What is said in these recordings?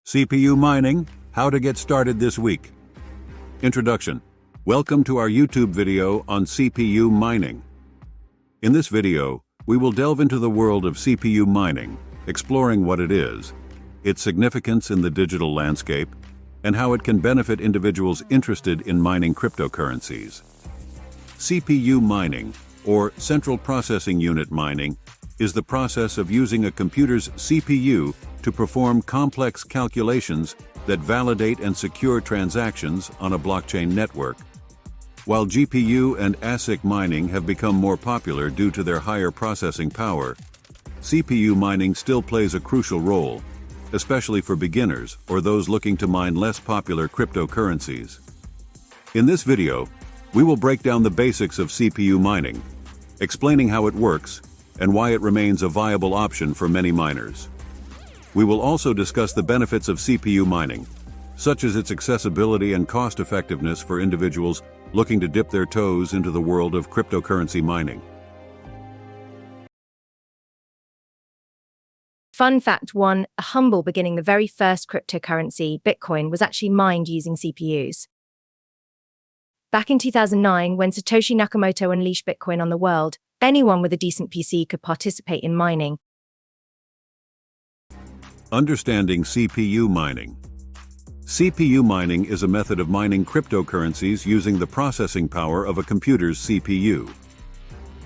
CPU mining, how to get started this week. Introduction. Welcome to our YouTube video on CPU mining. In this video, we will delve into the world of CPU mining, exploring what it is, its significance in the digital landscape, and how it can benefit individuals interested in mining cryptocurrencies. CPU mining, or Central Processing Unit mining, is the process of using a computer's CPU to perform complex calculations that validate and secure transactions on a blockchain network. While GPU and ASIC mining have become more popular due to their higher processing power, CPU mining still plays a crucial role, especially for beginners or those looking to mine less popular cryptocurrencies. In this video, we will break down the basics of CPU mining, explaining how it works and why it remains a viable option for many miners. We will also discuss the benefits of CPU mining, such as its accessibility and cost-effectiveness for individuals looking to dip their toes into the world of cryptocurrency mining. Fun fact 1, a humble beginning, the very first cryptocurrency, Bitcoin, was actually mined using CPUs. Back in 2009, when Satoshi Nakamoto unleashed Bitcoin on the world, anyone with a decent PC could participate in mining. Understanding CPU mining. CPU mining is a method of mining cryptocurrencies using the processing power of a computer's CPU.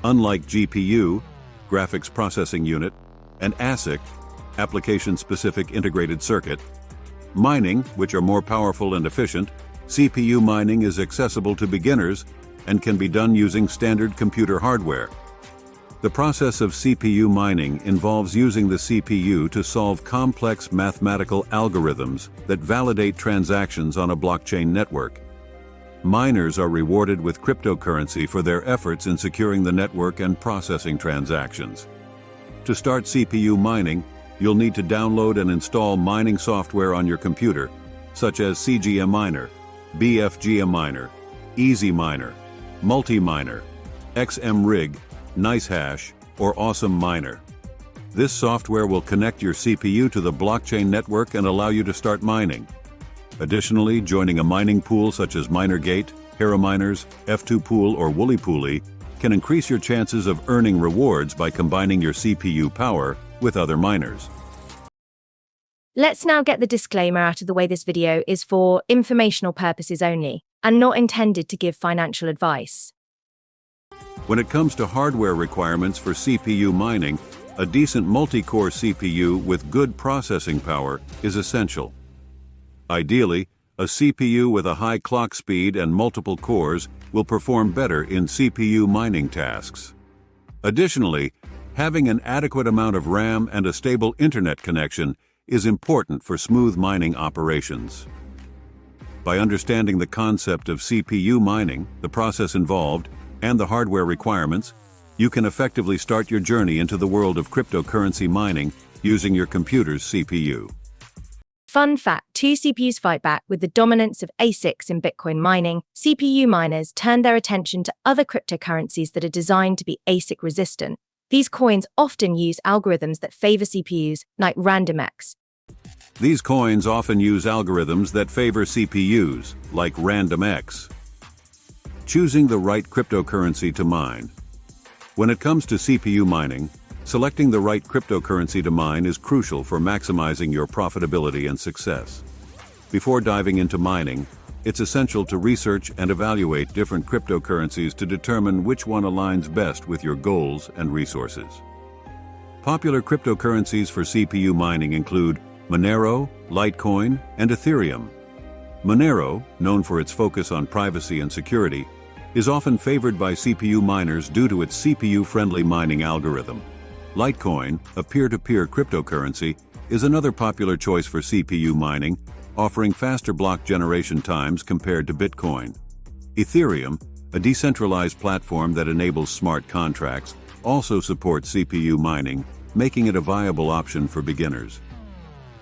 Unlike GPU, graphics processing unit, and ASIC, application-specific integrated circuit, mining, which are more powerful and efficient, CPU mining is accessible to beginners and can be done using standard computer hardware. The process of CPU mining involves using the CPU to solve complex mathematical algorithms that validate transactions on a blockchain network. Miners are rewarded with cryptocurrency for their efforts in securing the network and processing transactions. To start CPU mining, you'll need to download and install mining software on your computer, such as CGM Miner, BFGM Miner, Easy Miner, Multi-Miner, XMRig, NiceHash, or Awesome Miner. This software will connect your CPU to the blockchain network and allow you to start mining. Additionally, joining a mining pool such as MinerGate, Hera Miners, F2 Pool, or Woolly Pooly can increase your chances of earning rewards by combining your CPU power with other miners. Let's now get the disclaimer out of the way. This video is for informational purposes only and not intended to give financial advice. When it comes to hardware requirements for CPU mining, a decent multi-core CPU with good processing power is essential. Ideally, a CPU with a high clock speed and multiple cores will perform better in CPU mining tasks. Additionally, having an adequate amount of RAM and a stable internet connection is important for smooth mining operations. By understanding the concept of CPU mining, the process involved, and the hardware requirements, you can effectively start your journey into the world of cryptocurrency mining using your computer's CPU. Fun fact, two CPUs fight back with the dominance of ASICs in Bitcoin mining. CPU miners turn their attention to other cryptocurrencies that are designed to be ASIC resistant. These coins often use algorithms that favor CPUs, like RandomX. These coins often use algorithms that favor CPUs, like RandomX. Choosing the right cryptocurrency to mine. When it comes to CPU mining, selecting the right cryptocurrency to mine is crucial for maximizing your profitability and success. Before diving into mining, it's essential to research and evaluate different cryptocurrencies to determine which one aligns best with your goals and resources. Popular cryptocurrencies for CPU mining include Monero, Litecoin, and Ethereum. Monero, known for its focus on privacy and security, is often favored by CPU miners due to its CPU-friendly mining algorithm. Litecoin, a peer-to-peer cryptocurrency, is another popular choice for CPU mining, offering faster block generation times compared to Bitcoin. Ethereum, a decentralized platform that enables smart contracts, also supports CPU mining, making it a viable option for beginners.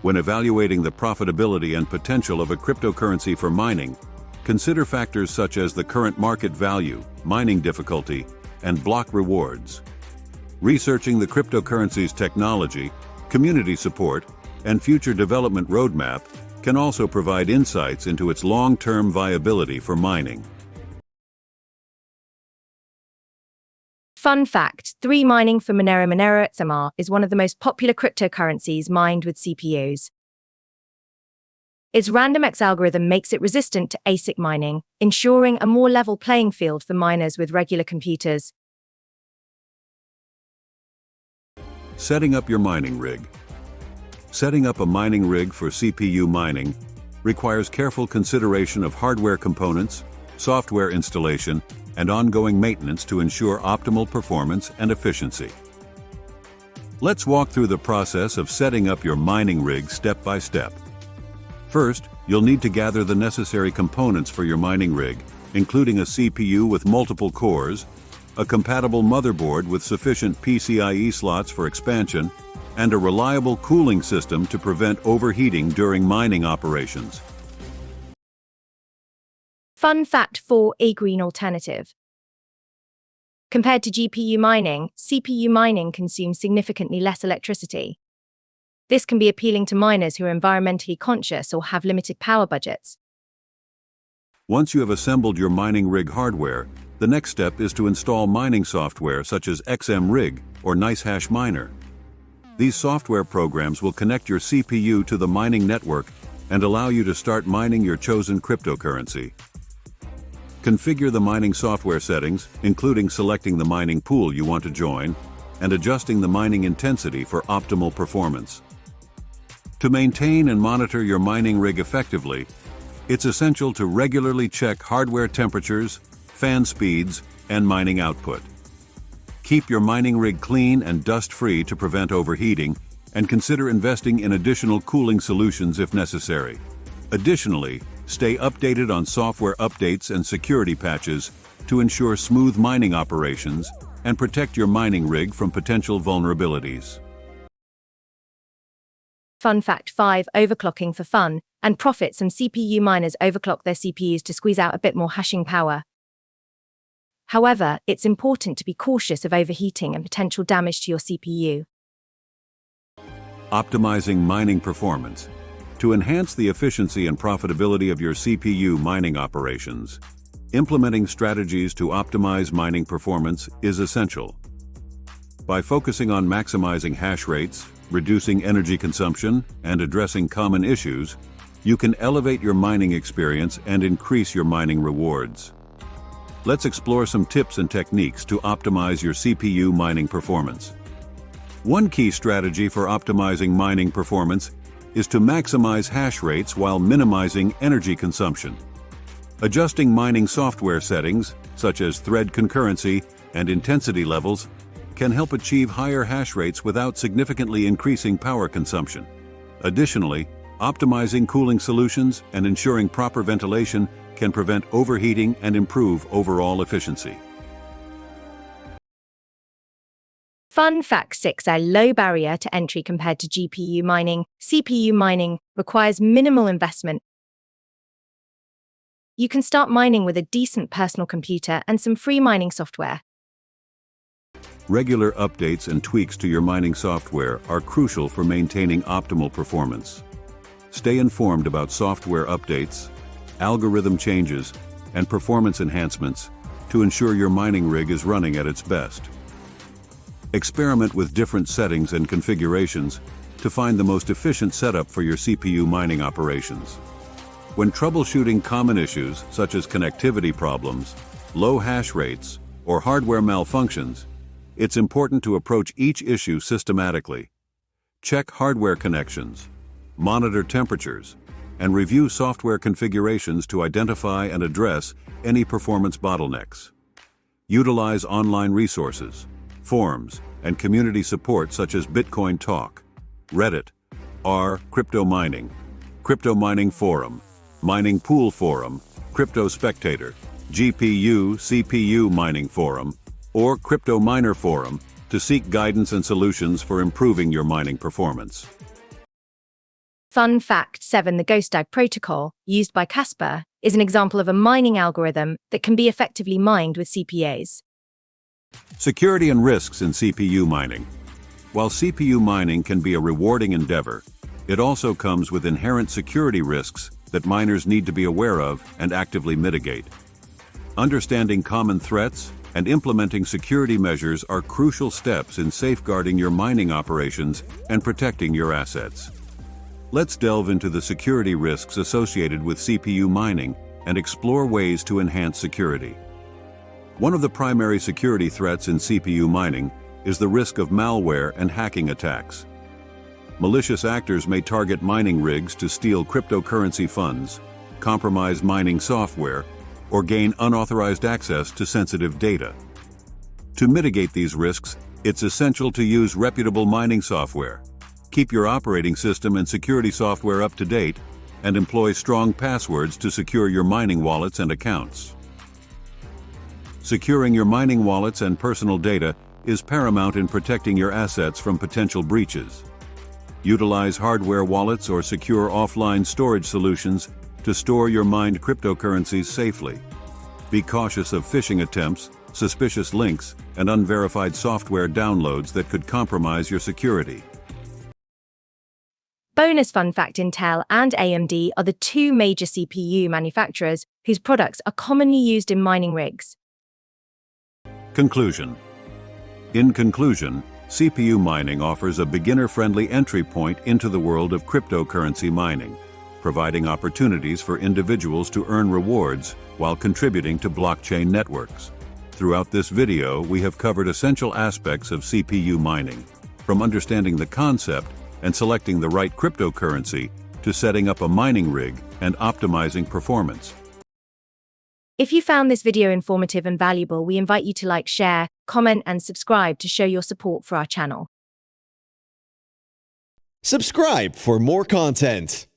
When evaluating the profitability and potential of a cryptocurrency for mining, consider factors such as the current market value, mining difficulty, and block rewards. Researching the cryptocurrency's technology, community support, and future development roadmap can also provide insights into its long-term viability for mining. Fun fact, 3 mining for Monero XMR is one of the most popular cryptocurrencies mined with CPUs. Its RandomX algorithm makes it resistant to ASIC mining, ensuring a more level playing field for miners with regular computers. Setting up your mining rig. Setting up a mining rig for CPU mining requires careful consideration of hardware components, software installation, and ongoing maintenance to ensure optimal performance and efficiency. Let's walk through the process of setting up your mining rig step by step. First, you'll need to gather the necessary components for your mining rig, including a CPU with multiple cores, a compatible motherboard with sufficient PCIe slots for expansion, and a reliable cooling system to prevent overheating during mining operations. Fun fact for a green alternative. Compared to GPU mining, CPU mining consumes significantly less electricity. This can be appealing to miners who are environmentally conscious or have limited power budgets. Once you have assembled your mining rig hardware, the next step is to install mining software such as XMRig or NiceHash Miner. These software programs will connect your CPU to the mining network and allow you to start mining your chosen cryptocurrency. Configure the mining software settings, including selecting the mining pool you want to join and adjusting the mining intensity for optimal performance. To maintain and monitor your mining rig effectively, it's essential to regularly check hardware temperatures, fan speeds, and mining output. Keep your mining rig clean and dust-free to prevent overheating, and consider investing in additional cooling solutions if necessary. Additionally, stay updated on software updates and security patches to ensure smooth mining operations and protect your mining rig from potential vulnerabilities. Fun fact 5, overclocking for fun and profit. Some CPU miners overclock their CPUs to squeeze out a bit more hashing power. However, it's important to be cautious of overheating and potential damage to your CPU. Optimizing mining performance. To enhance the efficiency and profitability of your CPU mining operations, implementing strategies to optimize mining performance is essential. By focusing on maximizing hash rates, reducing energy consumption, and addressing common issues, you can elevate your mining experience and increase your mining rewards. Let's explore some tips and techniques to optimize your CPU mining performance. One key strategy for optimizing mining performance is to maximize hash rates while minimizing energy consumption. Adjusting mining software settings, such as thread concurrency and intensity levels, can help achieve higher hash rates without significantly increasing power consumption. Additionally, optimizing cooling solutions and ensuring proper ventilation can prevent overheating and improve overall efficiency. Fun fact 6, a low barrier to entry compared to GPU mining. CPU mining requires minimal investment. You can start mining with a decent personal computer and some free mining software. Regular updates and tweaks to your mining software are crucial for maintaining optimal performance. Stay informed about software updates, algorithm changes, and performance enhancements to ensure your mining rig is running at its best. Experiment with different settings and configurations to find the most efficient setup for your CPU mining operations. When troubleshooting common issues such as connectivity problems, low hash rates, or hardware malfunctions, it's important to approach each issue systematically. Check hardware connections, monitor temperatures, and review software configurations to identify and address any performance bottlenecks. Utilize online resources, forums, and community support such as Bitcoin Talk, Reddit, R, Crypto Mining Forum, Mining Pool Forum, Crypto Spectator, GPU, CPU Mining Forum, or Crypto Miner Forum to seek guidance and solutions for improving your mining performance. Fun fact 7, the GhostDAG protocol, used by Casper, is an example of a mining algorithm that can be effectively mined with CPUs. Security and risks in CPU mining. While CPU mining can be a rewarding endeavor, It also comes with inherent security risks that miners need to be aware of and actively mitigate. Understanding common threats and implementing security measures are crucial steps in safeguarding your mining operations and protecting your assets. Let's delve into the security risks associated with CPU mining and explore ways to enhance security. One of the primary security threats in CPU mining is the risk of malware and hacking attacks. Malicious actors may target mining rigs to steal cryptocurrency funds, compromise mining software, or gain unauthorized access to sensitive data. To mitigate these risks, it's essential to use reputable mining software. Keep your operating system and security software up to date, and employ strong passwords to secure your mining wallets and accounts. Securing your mining wallets and personal data is paramount in protecting your assets from potential breaches. Utilize hardware wallets or secure offline storage solutions to store your mined cryptocurrencies safely. Be cautious of phishing attempts, suspicious links, and unverified software downloads that could compromise your security. Bonus fun fact: Intel and AMD are the two major CPU manufacturers whose products are commonly used in mining rigs. Conclusion. In conclusion, CPU mining offers a beginner-friendly entry point into the world of cryptocurrency mining, providing opportunities for individuals to earn rewards while contributing to blockchain networks. Throughout this video, we have covered essential aspects of CPU mining, from understanding the concept and selecting the right cryptocurrency to setting up a mining rig and optimizing performance. If you found this video informative and valuable, we invite you to like, share, comment, and subscribe to show your support for our channel. Subscribe for more content.